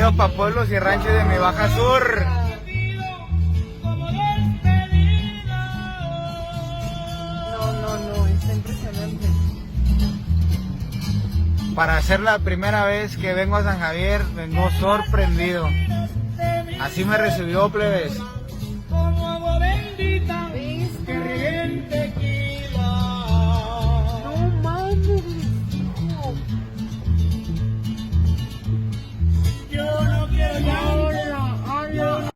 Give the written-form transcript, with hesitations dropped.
Bienvenidos pa' pueblos y ranchos de mi Baja Sur. No, está impresionante. Para ser la primera vez que vengo a San Javier, vengo sorprendido. Así me recibió, plebes.